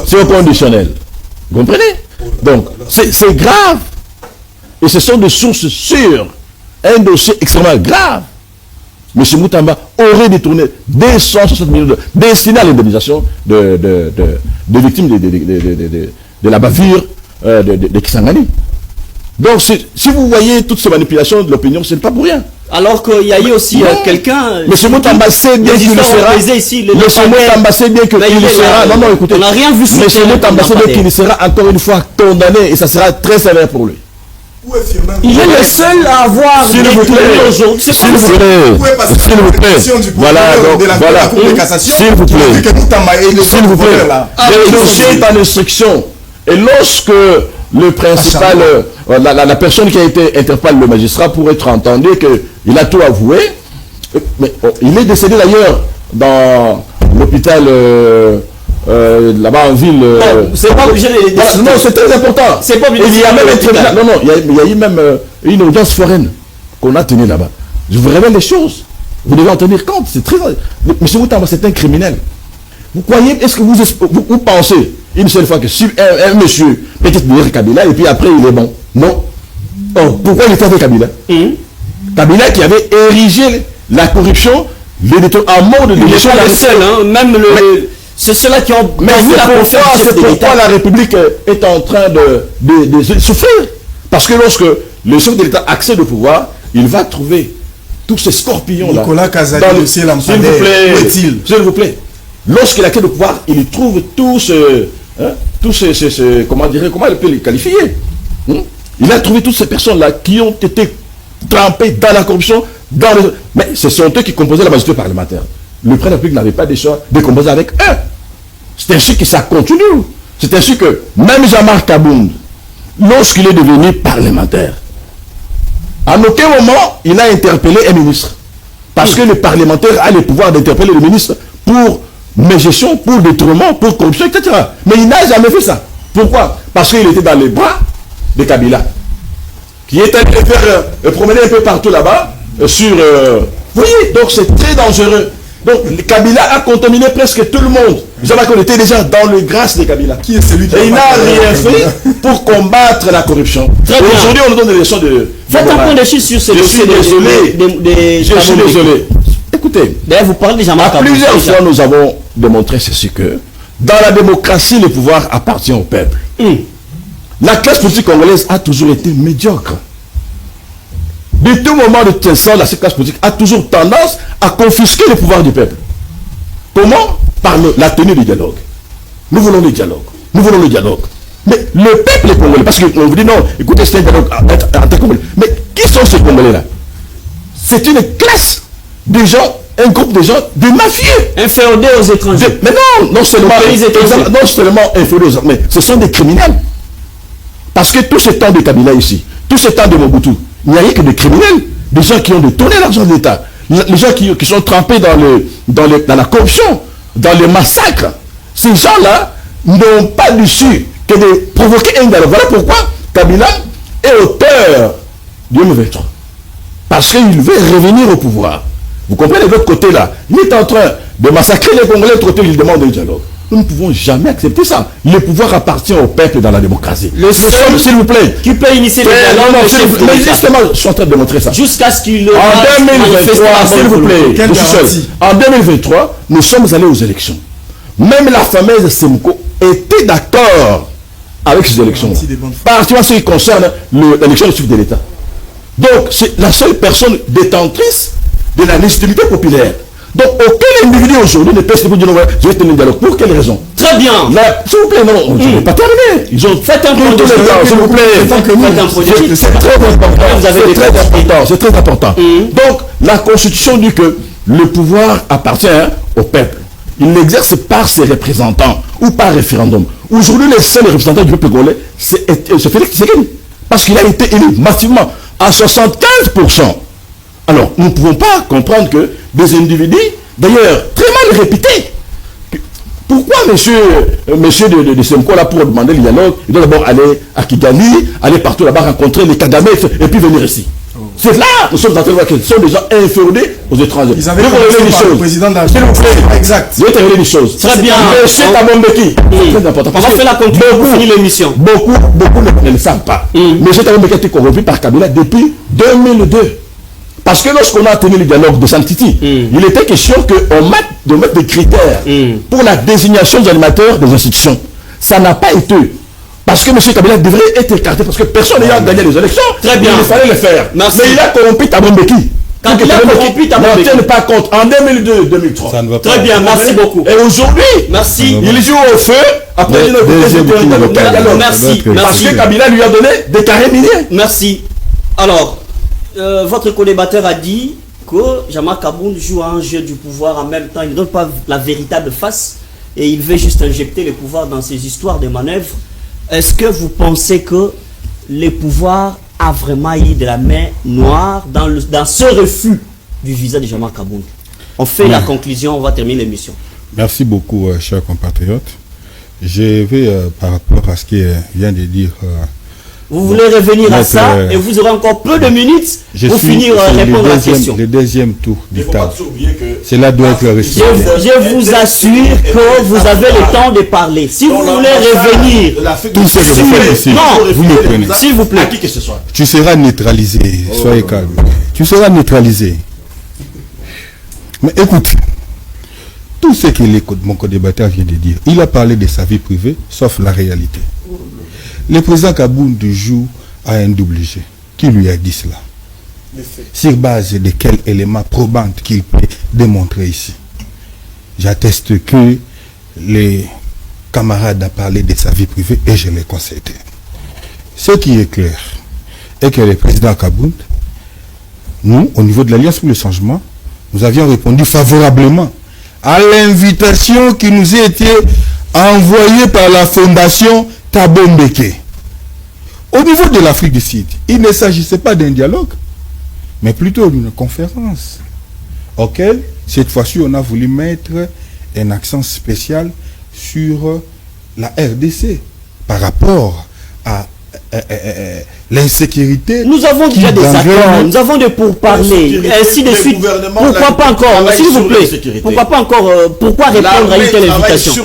C'est au conditionnel. Vous comprenez? Donc, c'est grave. Et ce sont des sources sûres un dossier extrêmement grave, M. Moutamba aurait détourné 260 millions d'euros destinés à l'indemnisation de victimes de la bavure de Kisangani. Donc, si vous voyez toutes ces manipulations de l'opinion, ce n'est pas pour rien. Alors qu'il y a eu aussi quelqu'un... M. Moutamba sait bien qu'il le sera. M. Moutamba sait bien qu'il le sera. Non, non, écoutez. On n'a rien vu. M. Moutamba sait bien qu'il sera encore une fois condamné et ça sera très sévère pour lui. Il est le seul à avoir s'il vous plaît, aujourd'hui. S'il vous plaît, voilà, donc, voilà, s'il vous plaît, s'il vous plaît, le dossier est en instruction et lorsque le principal, la personne qui a été interpellée, le magistrat, pour être entendu qu'il a tout avoué, mais il est décédé d'ailleurs dans l'hôpital là-bas en ville. C'est pas obligé de non, c'est très important. C'est pas obligé. Il y a même il y a eu même une audience foraine qu'on a tenue là-bas. Je vous révèle les choses. Vous devez en tenir compte. C'est très. Monsieur Moutamba, c'est un criminel. Vous croyez, est-ce que vous pensez une seule fois que si un monsieur peut-être venir Kabila et puis après il est bon? Non. Oh, pourquoi il était avec Kabila? Kabila qui avait érigé la corruption, en mode de gestion. Il n'est pas le seul, hein, même le. C'est ceux-là qui ont... Mais c'est pourquoi la République est en train de souffrir. Parce que lorsque le chef de l'État accède au pouvoir, il va trouver tous ces scorpions-là. Nicolas Kazali, le ciel en s'il vous plaît. Lorsqu'il accède au pouvoir, il trouve tous ces comment il peut les qualifier, Il a trouvé toutes ces personnes-là qui ont été trempées dans la corruption, mais ce sont eux qui composaient la majorité parlementaire. Le président de la République n'avait pas de choix de composer avec eux. C'est ainsi que ça continue. C'est ainsi que même Jean-Marc Kabound, lorsqu'il est devenu parlementaire, à aucun moment il a interpellé un ministre. Parce que le parlementaire a le pouvoir d'interpeller le ministre pour mégestion, pour détournement, pour corruption, etc. Mais il n'a jamais fait ça. Pourquoi? Parce qu'il était dans les bras de Kabila, qui est allé faire promener un peu partout là-bas, sur... vous voyez, donc c'est très dangereux. Donc, Kabila a contaminé presque tout le monde. Jean-Marc, on était déjà dans le grâce de Kabila. Qui est celui qui et il n'a rien fait pour combattre la corruption. Aujourd'hui, on nous donne des leçons de... Faites un point de chiffre sur ce dossier. Je suis désolé. Écoutez, d'ailleurs, vous parlez de Jean-Marc. Plusieurs fois, nous avons démontré ceci que dans la démocratie, le pouvoir appartient au peuple. La classe politique congolaise a toujours été médiocre. De tout moment de tension, la classe politique a toujours tendance à confisquer le pouvoir du peuple. Comment? Par la tenue du dialogue. Nous voulons le dialogue. Nous voulons le dialogue. Mais le peuple est congolais, parce qu'on vous dit non, écoutez, c'est un dialogue entre congolais. Mais qui sont ces congolais-là? C'est une classe de gens, un groupe de gens, de mafieux. Inféodés aux étrangers. Mais non seulement inféodés aux étrangers, mais ce sont des criminels. Parce que tout ce temps de Kabila ici, tout ce temps de Mobutu, il n'y a rien que des criminels, des gens qui ont détourné l'argent de l'État, les gens qui sont trempés dans la corruption, dans le massacre. Ces gens-là n'ont pas d'issue que de provoquer un dialogue. Voilà pourquoi Kabila est auteur du M23. Parce qu'il veut revenir au pouvoir. Vous comprenez, de l'autre côté là, il est en train de massacrer les Congolais, de l'autre côté il demande un dialogue. Nous ne pouvons jamais accepter ça. Le pouvoir appartient au peuple dans la démocratie. Le seul, s'il vous plaît, qui peut initier le dialogue, mais laissez-moi, je suis en train de démontrer ça. Jusqu'à ce qu'il... En 2023, s'il vous plaît, en 2023, nous sommes allés aux élections. Même la fameuse Semco était d'accord avec ces élections. Particulièrement ce qui concerne l'élection du chef de l'État. Donc, c'est la seule personne détentrice de la légitimité populaire. Donc, aucun individu aujourd'hui ne peut se dire, je vais tenir un dialogue. Pour quelle raison? Très bien. S'il vous plaît, non, je n'ai pas terminé. Ils ont fait un point de vue, s'il vous plaît. C'est très important. C'est très important. Donc, la Constitution dit que le pouvoir appartient au peuple. Il l'exerce par ses représentants ou par référendum. Aujourd'hui, les seuls représentants du peuple congolais, c'est Félix Tshisekedi. Parce qu'il a été élu massivement à 75%. Alors, nous ne pouvons pas comprendre que des individus, d'ailleurs, très mal réputés, pourquoi monsieur de Semco là pour demander le dialogue, il doit d'abord aller à Kigali, aller partout là-bas rencontrer les Kagame et puis venir ici. C'est là, nous sommes en train de voir que ce sont des gens inféodés aux étrangers. Ils avaient commencé le président s'il vous plaît. Exact. Je vais te révéler des choses. Très bien. Monsieur Tabombeki, c'est très important. On va faire la conclusion pour finir l'émission. Beaucoup ne le savent pas. Monsieur Tabombeki a été corrompu par Kabila depuis 2002. Parce que lorsqu'on a tenu le dialogue de Santiti, il était question qu'on mette des critères pour la désignation des animateurs des institutions. Ça n'a pas été. Parce que M. Kabila devrait être écarté, parce que personne n'a gagné les élections. Très bien. Il fallait le faire. Merci. Mais il a corrompu Tabombeki. Quand il a corrompu Tabombeki. Ne tienne pas compte. En 2002-2003. Ça ne va pas. Très bien, merci beaucoup. Et aujourd'hui, Merci. il joue au feu. Après, il a Merci. Parce que Kabila lui a donné des carrés miniers. Merci. Alors, votre co-débatteur a dit que Jean-Marc Abound joue à un jeu du pouvoir en même temps. Il ne donne pas la véritable face et il veut juste injecter le pouvoir dans ces histoires de manœuvres. Est-ce que vous pensez que le pouvoir a vraiment eu de la main noire dans ce refus du visa de Jean-Marc Abound? On fait la conclusion, on va terminer l'émission. Merci beaucoup, chers compatriotes. Je vais, par rapport à ce qui vient de dire... vous voulez revenir à ça et vous aurez encore peu de minutes pour finir répondre à la question. Le deuxième tour du table. Cela doit être respecté. Je vous assure que vous avez le temps de parler. Si vous voulez revenir, Tout ce que vous faites ici, vous me prenez. s'il vous plaît. Qui que ce soit. Tu seras neutralisé. Soyez calme. Tu seras neutralisé. Mais écoute, tout ce que mon co-débatteur vient de dire, il a parlé de sa vie privée, sauf la réalité. Le président Kabound joue à un double jeu. Qui lui a dit cela? Sur base de quels éléments probants qu'il peut démontrer ici? J'atteste que les camarades ont parlé de sa vie privée et je l'ai concédé. Ce qui est clair est que le président Kabound, nous, au niveau de l'Alliance pour le changement, nous avions répondu favorablement à l'invitation qui nous a été envoyée par la fondation Tabombeki. Au niveau de l'Afrique du Sud, il ne s'agissait pas d'un dialogue, mais plutôt d'une conférence, auquel, cette fois-ci, on a voulu mettre un accent spécial sur la RDC par rapport à l'insécurité. Nous avons déjà des accords, nous avons des pourparlers, ainsi de suite. Pourquoi pas encore, s'il vous plaît? Pourquoi pas encore, pourquoi répondre à une telle invitation?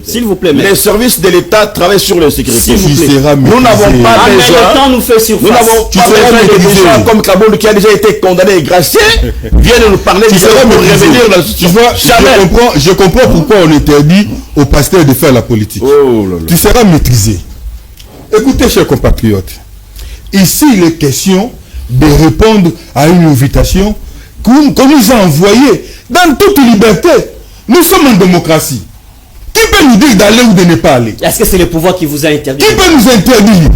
S'il vous plaît, les services de l'État travaillent sur l'insécurité. Nous n'avons pas mais le temps nous fait Nous surface. n'avons pas besoin de gens comme Kabound qui a déjà été condamné et gracié viennent nous parler Tu seras pour maîtrisé. revenir dans Tu vois, je comprends pourquoi on interdit aux pasteurs de faire la politique. Oh là là. Tu seras maîtrisé. Écoutez, chers compatriotes, ici il est question de répondre à une invitation qu'on nous a envoyée dans toute liberté. Nous sommes en démocratie. Qui peut nous dire d'aller ou de ne pas aller? Est-ce que c'est le pouvoir qui vous a interdit? Qui peut nous interdire?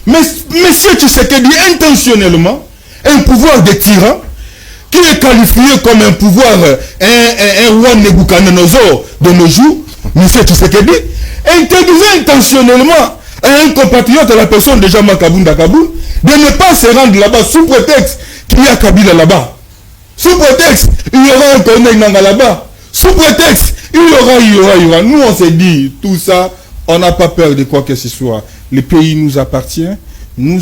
Mais monsieur Tshisekedi, intentionnellement, un pouvoir de tyran qui est qualifié comme un pouvoir, un roi Nebuchadnezzar de nos jours, monsieur Tshisekedi, interdisait intentionnellement à un compatriote à la personne de Jean-Marc Abound à Kaboul de ne pas se rendre là-bas sous prétexte qu'il y a Kabila là-bas. Sous prétexte, il y aura un Corneille Nangaa là-bas. Sous prétexte, il y aura. Nous, on s'est dit, tout ça, on n'a pas peur de quoi que ce soit. Le pays nous appartient. Il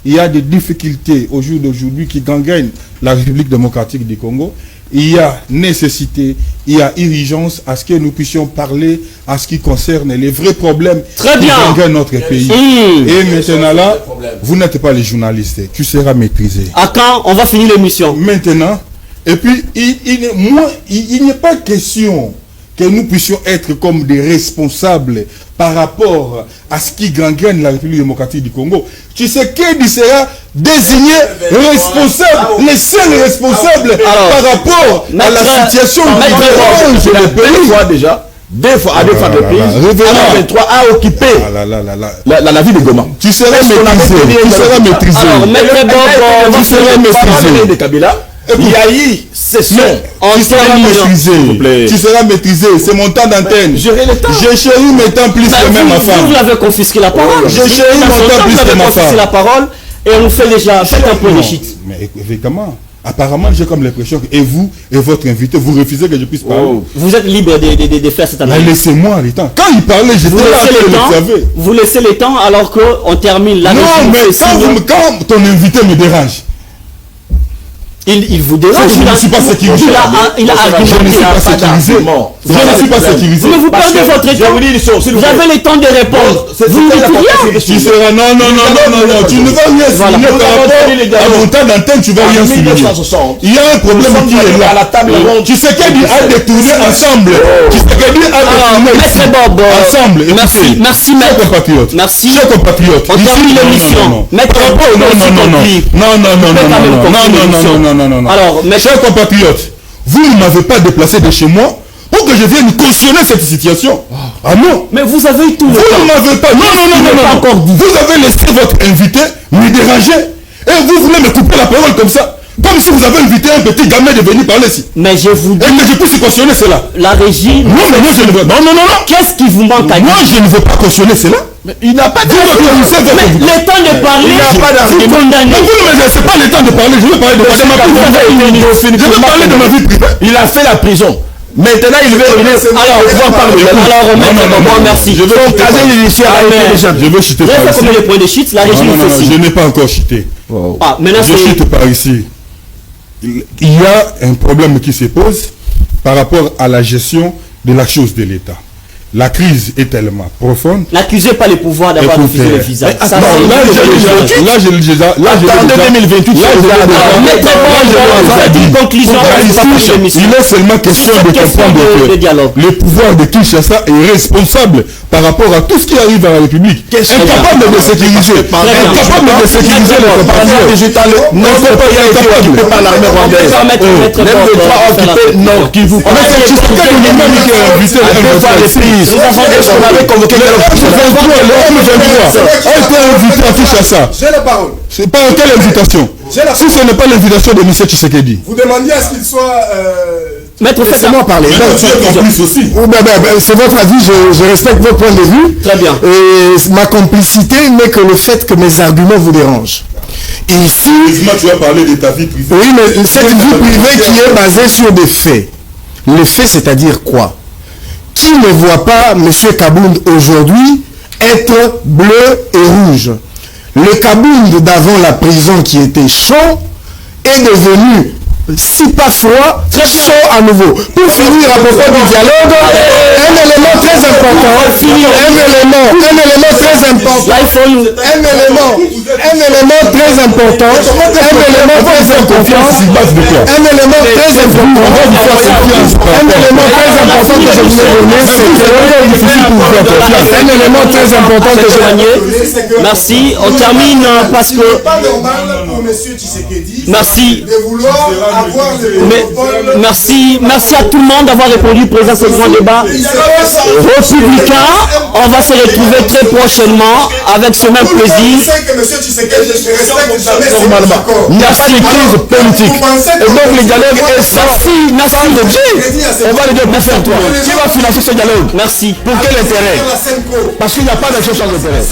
y a des difficultés au jour d'aujourd'hui qui gangrènent la République démocratique du Congo. Il y a nécessité, il y a urgence à ce que nous puissions parler à ce qui concerne les vrais problèmes qui gangrènent notre pays. Et maintenant là, vous n'êtes pas les journalistes, tu seras maîtrisé. À quand on va finir l'émission? Maintenant, et puis il n'est pas question que nous puissions être comme des responsables par rapport à ce qui gangrène la République démocratique du Congo. Tshisekedi sera désigné responsable, les seuls responsables par rapport à la situation qui dérange le pays. Déjà, deux fois le pays, 23 a occupé la ville de Goma. Tu seras maîtrisé. Alors, Maître Bobo, tu seras maîtrisé. De Kabila. Il y a eu session. Tu seras maîtrisé. C'est mon temps d'antenne. J'ai chéri mes temps plus que même ma femme. Vous l'avez confisqué la parole. J'ai chéri mon temps plus que ma femme. La parole et on fait déjà un peu de shit. Mais évidemment, apparemment j'ai comme l'impression que vous et votre invité, vous refusez que je puisse parler. Vous êtes libre de faire cette analyse. Mais laissez-moi le temps. Quand il parlait, j'étais là. Vous laissez le temps alors qu'on termine la. Non, mais quand ton invité me dérange. Il vous dérange. Je ne suis pas sécurisé. Il a argumenté. Je ne suis pas sécurisé. Je ne suis pas sécurisé. Mais vous perdez votre temps. Vous avez le temps de répondre. Vous ne dites rien. Tu seras non. Tu ne vas rien souligner par rapport à mon temps d'antenne. Tu ne vas rien souligner. Il y a un problème qui est là. À la table ronde. Tu sais qu'elle a détourné ensemble. Tu sais qu'elle a détourné ensemble. Merci, chers compatriotes. Merci. Chers compatriotes. On termine l'émission. Maître Non. Alors, mes chers compatriotes, vous ne m'avez pas déplacé de chez moi pour que je vienne cautionner cette situation. Ah non. Mais vous avez eu tout le temps. Vous ne m'avez pas. Non. Vous avez laissé votre invité me déranger. Et vous voulez me couper la parole comme ça. Comme si vous avez invité un petit gamin de venir parler ici. Mais je vous dis. Et que je puisse cautionner cela. La régie. Non, mais moi je ne veux pas. Non. Qu'est-ce qui vous manque à dire? Moi je ne veux pas cautionner cela. Mais il n'a pas de... Mais le temps de parler, il n'a pas d'argument. Mais vous ne me laissez pas le temps de parler. Je veux parler de ma vie privée. Je veux parler de ma vie privée. Il a fait la prison. Maintenant, il veut revenir. Alors, on va parler. Alors, non, merci. Je veux chuter par ici. Combien de points de chute? La régie nous fait signe. Je n'ai pas encore chuté. Ah, maintenant je chute par ici. Il y a un problème qui se pose par rapport à la gestion de la chose de l'État. La crise est tellement profonde. N'accusez pas les pouvoirs d'avoir refusé le visa. Là, j'ai déjà. Il est seulement question de comprendre que le pouvoir de Kinshasa est responsable par rapport à tout ce qui arrive à la République. Incapable de sécuriser. Incapable de sécuriser le compatriote digital. Non, c'est pas incapable par l'armée rwandaise. Même le droit occupé Nord Kivu. On avait convoqué le M23 a été invité à Kinshasa. J'ai la parole. C'est pas quelle invitation? Si ce n'est pas l'invitation de M. Tshisekedi. Vous demandiez à ce qu'il soit... Maître, faites-moi parler. C'est votre avis, je respecte votre point de vue. Très bien. Et ma complicité n'est que le fait que mes arguments vous dérangent. Et ici... tu as parlé de ta vie privée. Oui, mais cette vie privée qui est basée sur des faits. Les faits, c'est-à-dire quoi? Qui ne voit pas M. Kabound aujourd'hui être bleu et rouge? Le Kabound d'avant la prison qui était chaud est devenu, si pas froid, chaud à nouveau. Pour finir à propos du dialogue, un élément très important, Merci, on termine parce que... Merci. Merci à tout le monde d'avoir répondu présent à ce grand débat républicain. On va se retrouver très prochainement avec ce même plaisir. Normalement, il n'y a pas de crise politique. Et donc le dialogue est sans on va le dire pour faire toi. Qui va financer ce dialogue? Merci. Pour quel intérêt? Parce qu'il n'y a pas d'action sans intérêt.